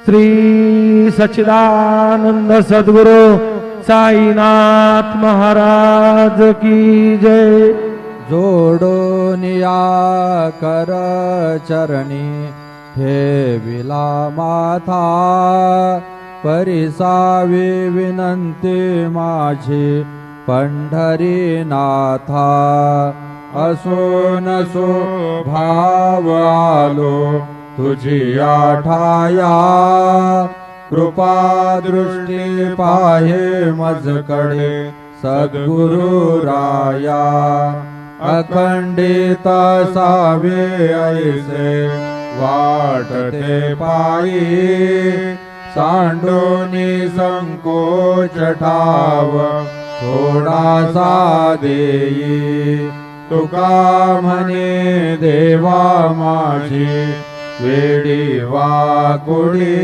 श्री सच्चिदानंद सद्गुरु साईनाथ महाराज की जय। जोडोनिया कर चरणी ठेविला माथा, परिसावी विनंती माझी पंढरीनाथा। असो नसो भाव आलो तुझी आठाया, कृपा दृष्टी पाहे मजकडे सद्गुरु राया। अखंडित सावे ऐसे वाटते पायी, सांडोनी संकोच ठाव थोडासा देई। तुका म्हणे देवा माझी वेडी वाकुडी,